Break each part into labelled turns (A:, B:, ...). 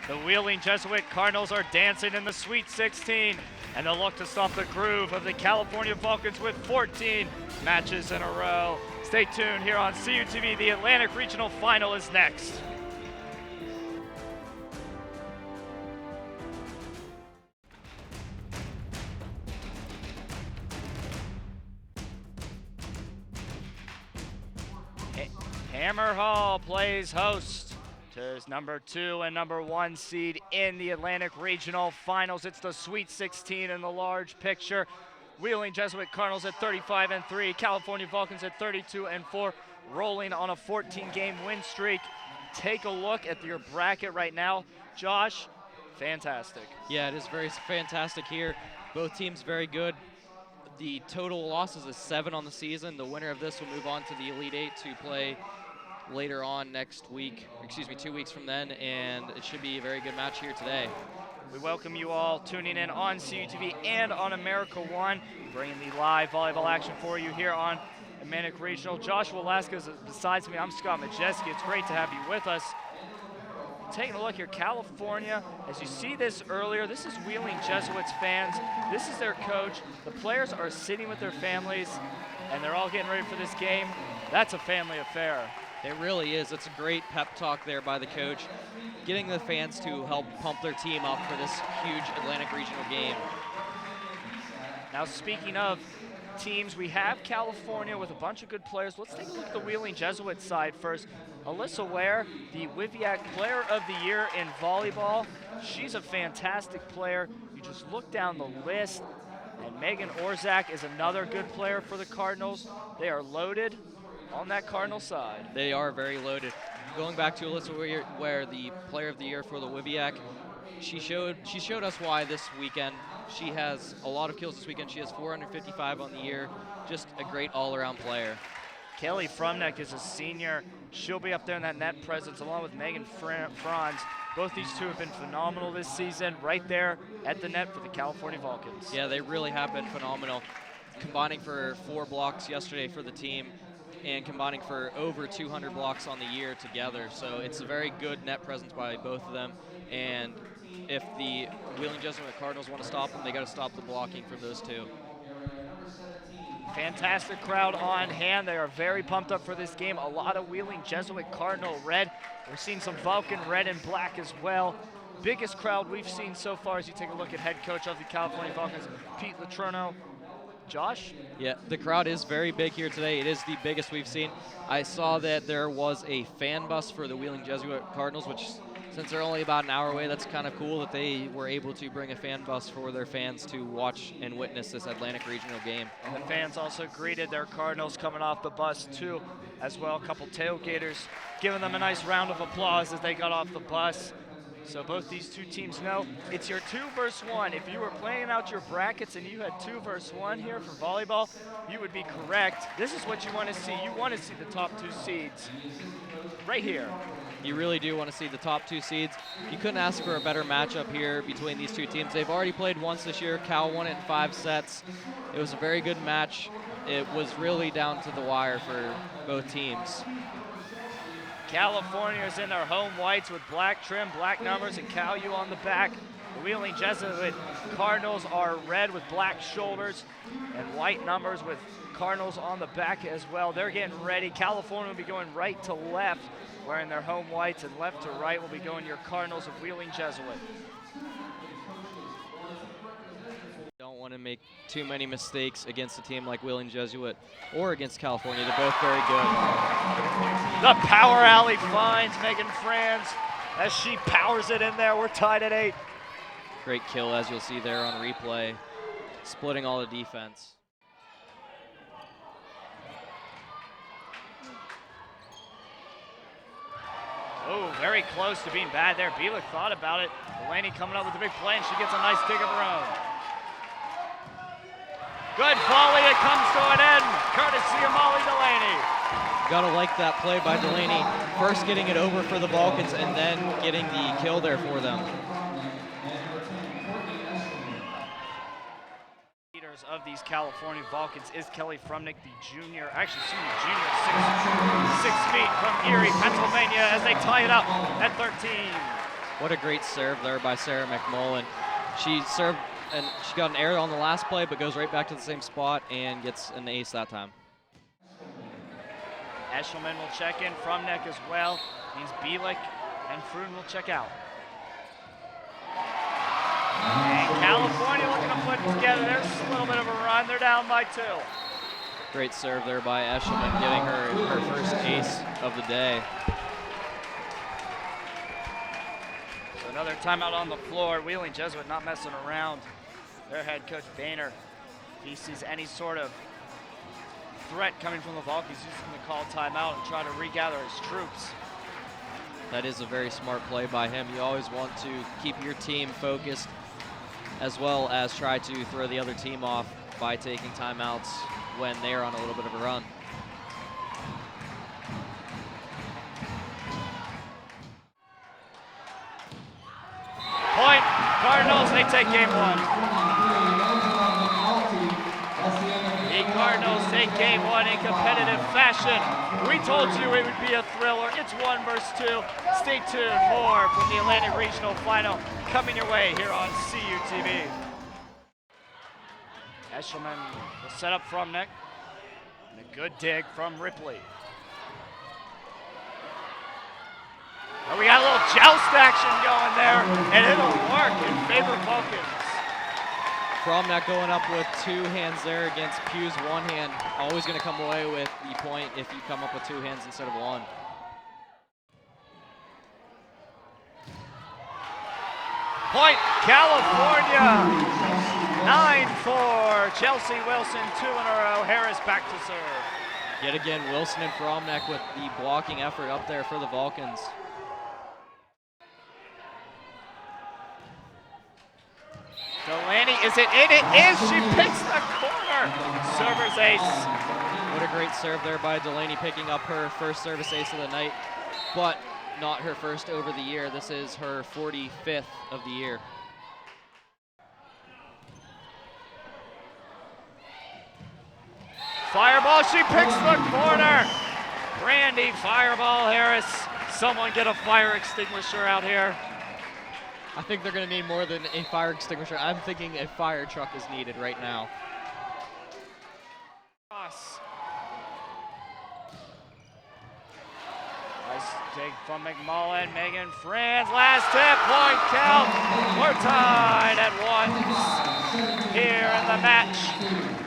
A: The Wheeling Jesuit Cardinals are dancing in the Sweet 16, and they'll look to stop the groove of the California Vulcans with 14 matches in a row. Stay tuned here on CUTV. The Atlantic Regional Final is next. Hammer Hall plays host to his number 2 and number 1 seed in the Atlantic Regional Finals. It's the Sweet 16 in the large picture. Wheeling Jesuit Cardinals at 35-3, California Vulcans at 32-4, rolling on a 14-game win streak. Take a look at your bracket right now. Josh, fantastic.
B: Yeah, it is very fantastic here. Both teams very good. The total losses is 7 on the season. The winner of this will move on to the Elite 8 to play later on next week, 2 weeks from then, and it should be a very good match here today.
A: We welcome you all tuning in on CUTV and on America One, bringing the live volleyball action for you here on Atlantic Regional. Joshua Laska is besides me. I'm Scott Majesky. It's great to have you with us. Taking a look here, California, as you see this earlier, this is Wheeling Jesuits fans. This is their coach. The players are sitting with their families, and they're all getting ready for this game. That's a family affair.
B: It really is. It's a great pep talk there by the coach, getting the fans to help pump their team up for this huge Atlantic Regional game.
A: Now, speaking of teams, we have California with a bunch of good players. Let's take a look at the Wheeling Jesuit side first. Alyssa Ware, the WIVIAC Player of the Year in volleyball. She's a fantastic player. You just look down the list, and Megan Orzak is another good player for the Cardinals. They are loaded on that Cardinal side.
B: They are very loaded. Going back to Alyssa Ware, the Player of the Year for the WIVIAC, she showed us why this weekend. She has a lot of kills this weekend. She has 455 on the year. Just a great all-around player.
A: Kelly Frumneck is a senior. She'll be up there in that net presence along with Megan Franz. Both these two have been phenomenal this season, right there at the net for the California Vulcans.
B: Yeah, they really have been phenomenal. Combining for 4 blocks yesterday for the team and combining for over 200 blocks on the year together. So it's a very good net presence by both of them. And if the Wheeling Jesuit Cardinals want to stop them, they got to stop the blocking from those two.
A: Fantastic crowd on hand. They are very pumped up for this game. A lot of Wheeling Jesuit Cardinal red. We're seeing some Vulcan red and black as well. Biggest crowd we've seen so far as you take a look at head coach of the California Vulcans, Pete Latrono. Josh?
B: Yeah, the crowd is very big here today. It is the biggest we've seen. I saw that there was a fan bus for the Wheeling Jesuit Cardinals, which since they're only about an hour away, that's kind of cool that they were able to bring a fan bus for their fans to watch and witness this Atlantic Regional game.
A: And the fans also greeted their Cardinals coming off the bus too, as well. A couple tailgaters giving them a nice round of applause as they got off the bus. So both these two teams know it's your 2 versus 1. If you were playing out your brackets and you had 2 versus 1 here for volleyball, you would be correct. This is what you want to see. You want to see the top 2 seeds right here.
B: You really do want to see the top 2 seeds. You couldn't ask for a better matchup here between these two teams. They've already played once this year. Cal won it in 5 sets. It was a very good match. It was really down to the wire for both teams.
A: California is in their home whites with black trim, black numbers, and Cal U on the back. The Wheeling Jesuit Cardinals are red with black shoulders and white numbers with Cardinals on the back as well. They're getting ready. California will be going right to left, wearing their home whites, and left to right will be going your Cardinals of Wheeling Jesuit.
B: Don't want to make too many mistakes against a team like Wheeling Jesuit or against California. They're both very good.
A: The power alley finds Megan Franz as she powers it in there. We're tied at 8.
B: Great kill, as you'll see there on replay, splitting all the defense.
A: Oh, very close to being bad there. Bielik thought about it. Delaney coming up with a big play, and she gets a nice dig of her own. Good volley, it comes to an end, courtesy of Molly Delaney.
B: Gotta like that play by Delaney. First getting it over for the Vulcans and then getting the kill there for them.
A: Leaders of these California Vulcans is Kelly Frumnick, the junior, senior junior, 6 feet from Erie, Pennsylvania, as they tie it up at 13.
B: What a great serve there by Sarah McMullen. She served, and she got an error on the last play, but goes right back to the same spot and gets an ace that time.
A: Eshelman will check in from neck as well. Means Bielik and Froon will check out. And California looking to put it together. There's a little bit of a run. They're down by 2.
B: Great serve there by Eshelman, getting her first ace of the day.
A: So another timeout on the floor. Wheeling Jesuit not messing around. Their head coach Boehner, if he sees any sort of threat coming from the Vulcans, he's going to call timeout and try to regather his troops.
B: That is a very smart play by him. You always want to keep your team focused as well as try to throw the other team off by taking timeouts when they are on a little bit of a run.
A: Point, Cardinals, they take game 1. The Cardinals take game 1 in competitive fashion. We told you it would be a thriller. It's 1 versus 2. Stay tuned. More from the Atlantic Regional Final coming your way here on CUTV. Eshelman will set up from neck. And a good dig from Ripley. And we got a little joust action going there, and it'll work in favor of Vulcans.
B: Fromnak going up with 2 hands there against Pugh's 1 hand. Always going to come away with the point if you come up with 2 hands instead of 1.
A: Point, California. 9-4. Chelsea Wilson, 2 in a row. Harris back to serve.
B: Yet again, Wilson and Fromnak with the blocking effort up there for the Vulcans.
A: Delaney, is it in? It is! She picks the corner! Server's ace.
B: What a great serve there by Delaney, picking up her first service ace of the night, but not her first over the year. This is her 45th of the year.
A: Fireball, she picks the corner! Brandy Fireball Harris. Someone get a fire extinguisher out here.
B: I think they're going to need more than a fire extinguisher. I'm thinking a fire truck is needed right now.
A: Nice dig from McMullen. Megan Franz, last tip, point count. We're tied at 1 here in the match.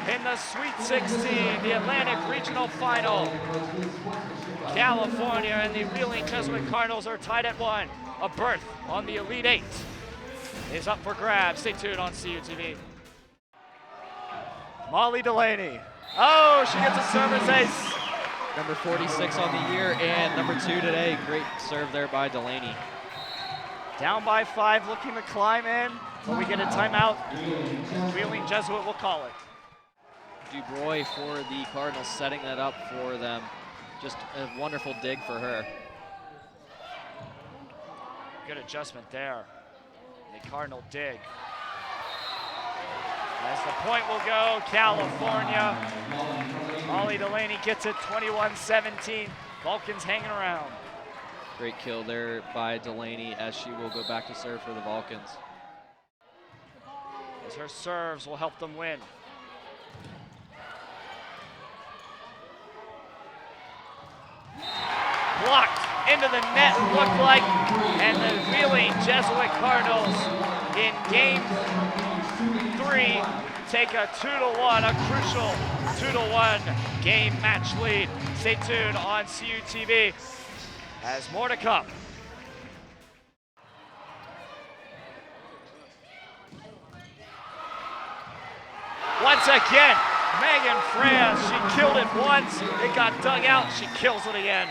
A: In the Sweet 16, the Atlantic Regional Final. California and the Wheeling Jesuit Cardinals are tied at 1. A berth on the Elite 8 is up for grabs. Stay tuned on CUTV. Molly Delaney. Oh, she gets a service ace.
B: Number 46 on the year and number 2 today. Great serve there by Delaney.
A: Down by 5, looking to climb in. When we get a timeout, Wheeling Jesuit will call it.
B: Dubroy for the Cardinals, setting that up for them. Just a wonderful dig for her.
A: Good adjustment there. The Cardinal dig. As the point will go, California. Molly Delaney gets it 21-17. Vulcans hanging around.
B: Great kill there by Delaney as she will go back to serve for the Vulcans.
A: As her serves will help them win. Blocked into the net, looked like, and the Wheeling Jesuit Cardinals in game 3 take a 2-1, a crucial 2-1 game match lead. Stay tuned on CUTV as more to come. Once again, Megan Franz, she killed it once, it got dug out, she kills it again.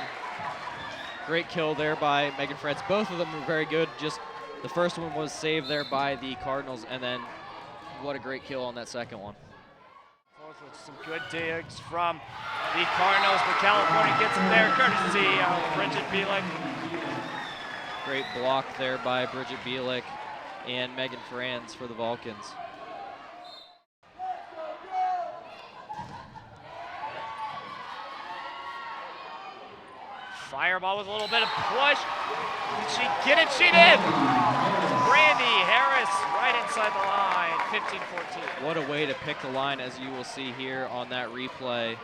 B: Great kill there by Megan Franz. Both of them were very good. Just the first one was saved there by the Cardinals, and then what a great kill on that second one.
A: Both with some good digs from the Cardinals, but California gets it there, courtesy of Bridget Bielik.
B: Great block there by Bridget Bielik and Megan Franz for the Vulcans.
A: Fireball with a little bit of push. Did she get it? She did! Brandy Harris right inside the line, 15-14.
B: What a way to pick the line, as you will see here on that replay.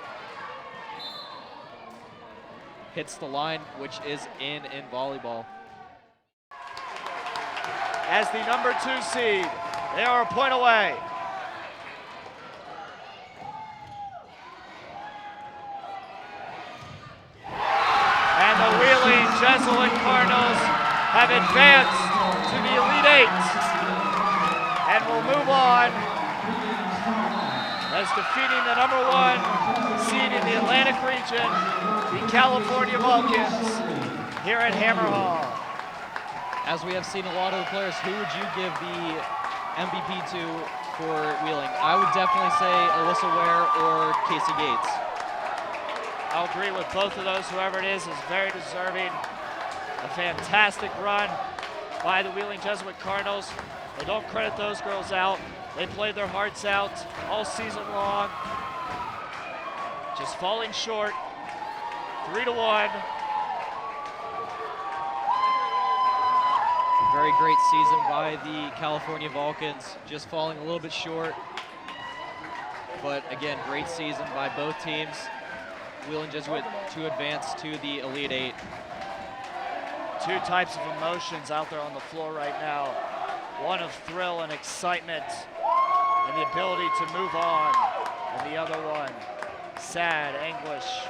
B: Hits the line, which is in volleyball.
A: As the number 2 seed, they are a point away. And the Wheeling Jesuit Cardinals have advanced to the Elite Eight and will move on as defeating the number 1 seed in the Atlantic region, the California Vulcans, here at Hammer Hall.
B: As we have seen a lot of the players, who would you give the MVP to for Wheeling? I would definitely say Alyssa Ware or Casey Gates.
A: I'll agree with both of those. Whoever it is very deserving. A fantastic run by the Wheeling Jesuit Cardinals. They don't credit those girls out. They played their hearts out all season long. Just falling short, 3-1.
B: Very great season by the California Vulcans, just falling a little bit short. But again, great season by both teams. Wheeling Jesuit to advance to the Elite Eight.
A: 2 types of emotions out there on the floor right now. One of thrill and excitement and the ability to move on. And the other one, sad anguish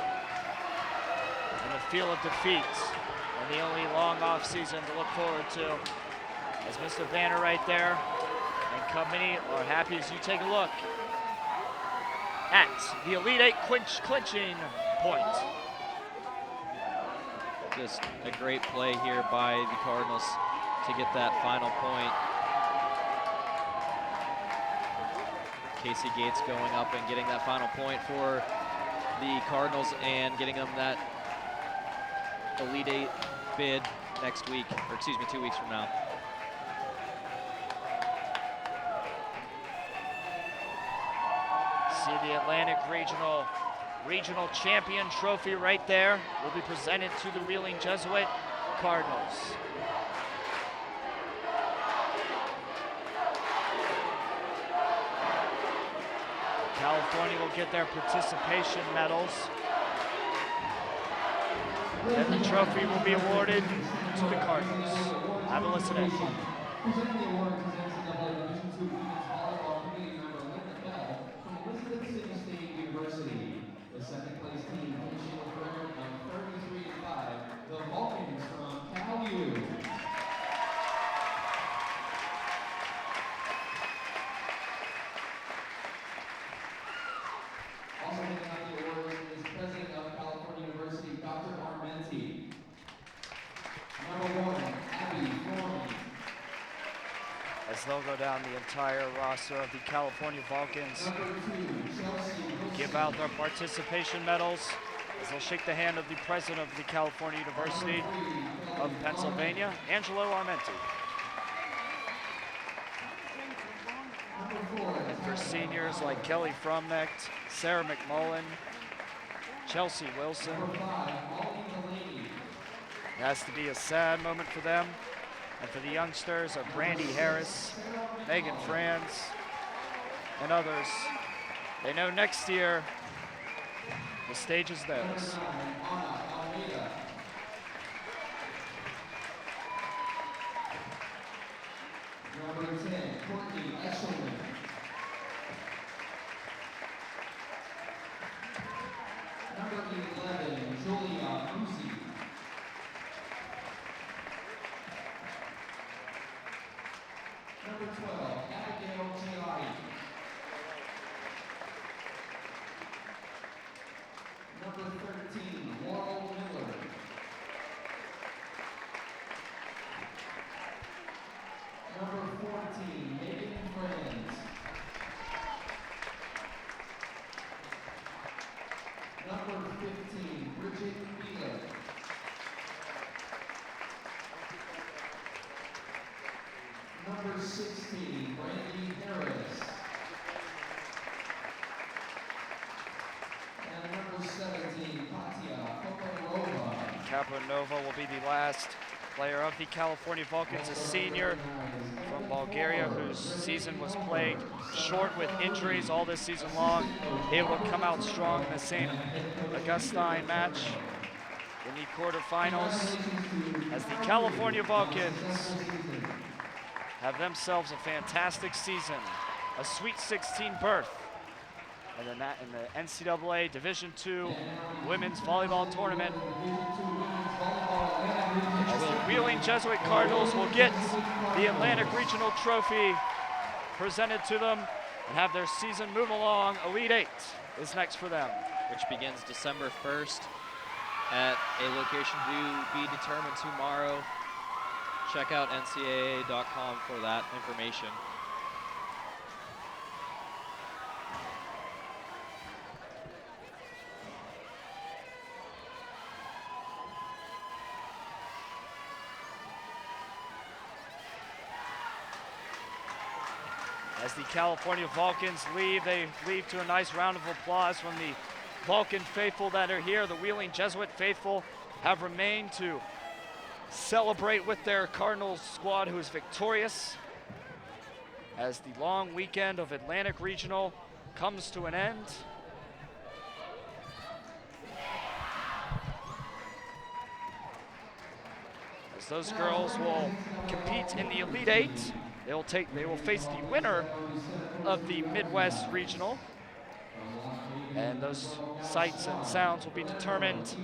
A: and the feel of defeat. And the only long off season to look forward to. As Mr. Banner right there and company are happy as you take a look at the Elite Eight clinching point.
B: Just a great play here by the Cardinals to get that final point. Casey Gates going up and getting that final point for the Cardinals and getting them that Elite Eight bid next week, or excuse me, 2 weeks from now.
A: See the Atlantic Regional Champion Trophy right there will be presented to the Wheeling Jesuit Cardinals. California will get their participation medals. And the trophy will be awarded to the Cardinals. Have a listen in.
C: The second place team finishing with a record of 33-5, the Vulcans from Cal U. Also handing out the awards is President of California University, Dr. Armenti. Number 1, Abby Florman.
A: As they'll go down the entire roster of the California Vulcans, give out their participation medals, as they'll shake the hand of the president of the California University of Pennsylvania, Angelo Armenti. And for seniors like Kelly Fromnecht, Sarah McMullen, Chelsea Wilson, it has to be a sad moment for them. And for the youngsters of Brandy Harris, Megan Franz, and others, they know next year the stage is theirs.
C: Number 10, Courtney Eshelman. Number 11, Julia Musi. Number 12, Abigail Giai. Number 13, Laurel Miller. Number 14, Megan Friends. Number 15, Bridget Wheeler. Number 16, Brandy Harris. And number 17, Katia Koparova.
A: Gabronova will be the last player of the California Vulcans, a senior from Bulgaria whose season was plagued short with injuries all this season long, able to come out strong in the St. Augustine match in the quarterfinals as the California Vulcans have themselves a fantastic season, a Sweet 16 berth in the NCAA Division II Women's Volleyball Tournament. As the Wheeling Jesuit Cardinals will get the Atlantic Regional Trophy presented to them and have their season move along. Elite Eight is next for them.
B: Which begins December 1st at a location to be determined tomorrow. Check out ncaa.com for that information.
A: As the California Vulcans leave, they leave to a nice round of applause from the Vulcan faithful that are here. The Wheeling Jesuit faithful have remained to celebrate with their Cardinals squad, who is victorious, as the long weekend of Atlantic Regional comes to an end. As those girls will compete in the Elite Eight, they will face the winner of the Midwest Regional, and those sights and sounds will be determined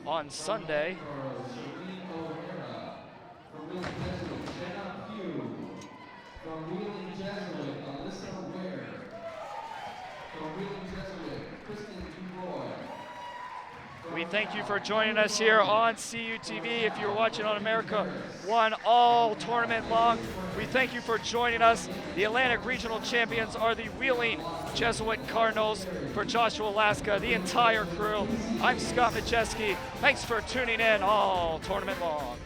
A: on Sunday. We thank you for joining us here on CUTV. If you're watching on America One all tournament long, we thank you for joining us. The Atlantic Regional Champions are the Wheeling Jesuit Cardinals. For Joshua Laska, the entire crew, I'm Scott Majesky. Thanks for tuning in all tournament long.